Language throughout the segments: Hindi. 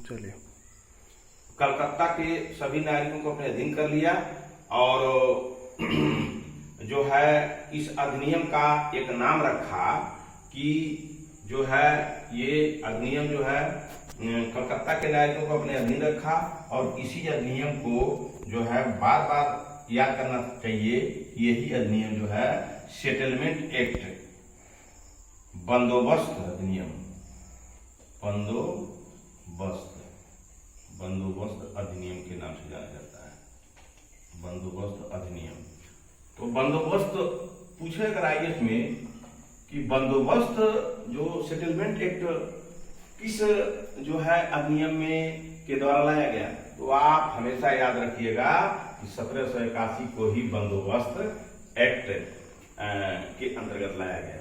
चलिए। कलकत्ता के सभी नागरिकों को अपने अधीन कर लिया और जो है इस अधिनियम का एक नाम रखा कि जो है ये अधिनियम जो है कलकत्ता के नागरिकों को अपने अधीन रखा और इसी अधिनियम को जो है बार बार याद करना चाहिए। यही अधिनियम जो है सेटलमेंट एक्ट, बंदोबस्त अधिनियम, बंदोबस्त अधिनियम के नाम से जाना जाता है, बंदोबस्त अधिनियम। तो बंदोबस्त पूछे अगर आईएएस में कि बंदोबस्त जो सेटलमेंट एक्ट किस जो है अधिनियम में के द्वारा लाया गया, तो आप हमेशा याद रखिएगा कि 1781 को ही बंदोबस्त एक्ट के अंतर्गत लाया गया।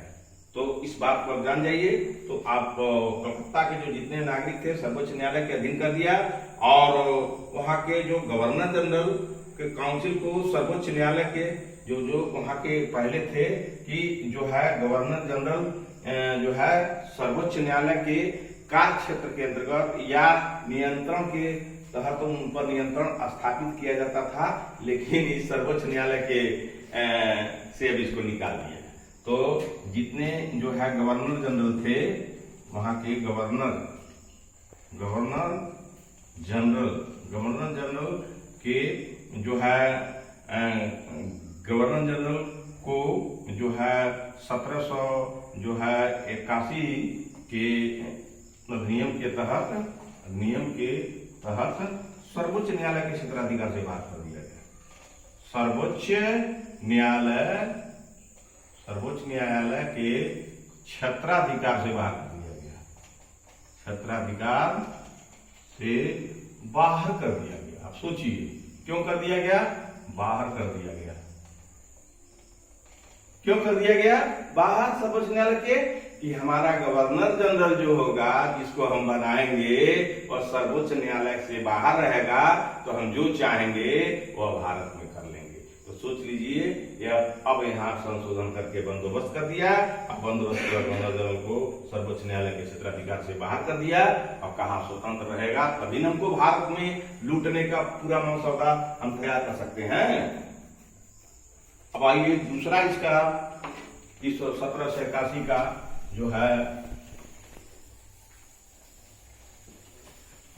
तो इस बात को आप जान जाइए। तो आप कलकत्ता के जो जितने नागरिक थे सर्वोच्च न्यायालय के अधीन कर दिया और वहाँ के जो गवर्नर जनरल के काउंसिल को सर्वोच्च न्यायालय के जो वहाँ के पहले थे कि जो है गवर्नर जनरल जो है सर्वोच्च न्यायालय के कार्य क्षेत्र के अंतर्गत या नियंत्रण के तहत उन पर नियंत्रण स्थापित किया जाता था, लेकिन इस सर्वोच्च न्यायालय के से अब इसको निकाल दिया। तो जितने जो है गवर्नर जनरल थे वहां के गवर्नर जनरल के जो है गवर्नर जनरल को जो है 1781 के अधिनियम के तहत सर्वोच्च न्यायालय के क्षेत्राधिकार से बाहर कर दिया गया। सर्वोच्च न्यायालय के क्षेत्राधिकार से बाहर कर दिया गया, क्षेत्राधिकार से बाहर कर दिया गया। आप सोचिए क्यों कर दिया गया, बाहर कर दिया गया, क्यों कर दिया गया बाहर सर्वोच्च न्यायालय के, कि हमारा गवर्नर जनरल जो होगा जिसको हम बनाएंगे और सर्वोच्च न्यायालय से बाहर रहेगा, तो हम जो चाहेंगे वह भारत में कर लेंगे। तो सोच लीजिए अब यहाँ संशोधन करके बंदोबस्त कर दिया। अब बंदोबस्त गवर्नर जनरल को सर्वोच्च न्यायालय के क्षेत्राधिकार से बाहर कर दिया और कहा स्वतंत्र रहेगा, तभी हमको भारत में लूटने का पूरा मसौदा हम तैयार कर सकते हैं। अब आइए दूसरा इसका इस 1781 का जो है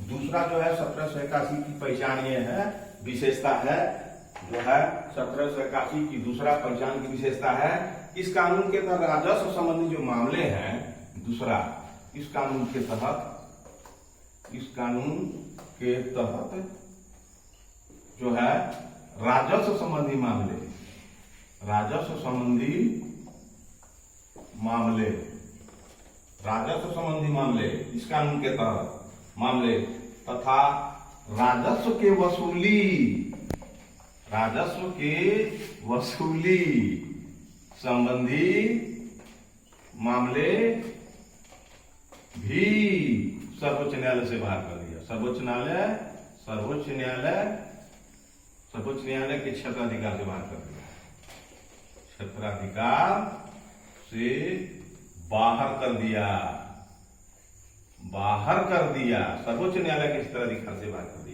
दूसरा जो है 1781 की पहचान ये है, विशेषता है जो है 1781 की दूसरा पहचान की विशेषता है, इस कानून के तहत राजस्व संबंधी जो मामले हैं, दूसरा इस कानून के तहत जो है राजस्व संबंधी मामले इस कानून के तहत मामले तथा राजस्व के वसूली संबंधी मामले भी सर्वोच्च न्यायालय से बाहर कर दिया। सर्वोच्च न्यायालय के क्षेत्राधिकार से बाहर कर दिया, क्षेत्राधिकार से बाहर कर दिया, सर्वोच्च न्यायालय के क्षेत्राधिकार से बाहर कर दिया।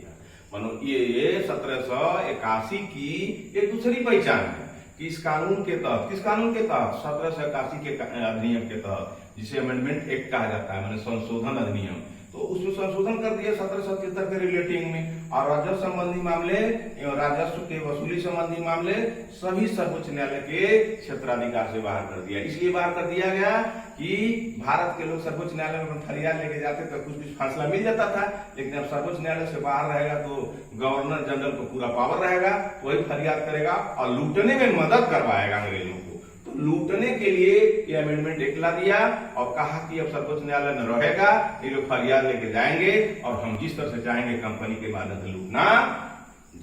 मानो ये 1781 की एक दूसरी पहचान है कि इस कानून के तहत, किस कानून के तहत, 1781 के अधिनियम के तहत, जिसे अमेंडमेंट एक्ट कहा जाता है, माने संशोधन अधिनियम, तो उसमें संशोधन कर दिया 1777 के रिलेटिंग में, और राजस्व संबंधी मामले एवं राजस्व के वसूली संबंधी मामले सभी सर्वोच्च न्यायालय के क्षेत्राधिकार से बाहर कर दिया। इसलिए बाहर कर दिया गया कि भारत के लोग सर्वोच्च न्यायालय में फरियाद लेके जाते तो कुछ फैसला मिल जाता था, लेकिन अब सर्वोच्च न्यायालय से बाहर रहेगा तो गवर्नर जनरल को पूरा पावर रहेगा, वही फरियाद करेगा और लूटने में मदद करवाएगा अंग्रेजों को। तो लूटने के लिए ये अमेंडमेंट एक्ट ला दिया और कहा कि अब सर्वोच्च न्यायालय में रहेगा, ये लोग फरियाद लेके जाएंगे और हम जिस तरह से चाहेंगे कंपनी के माध्यम से लूटना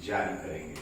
जारी करेंगे।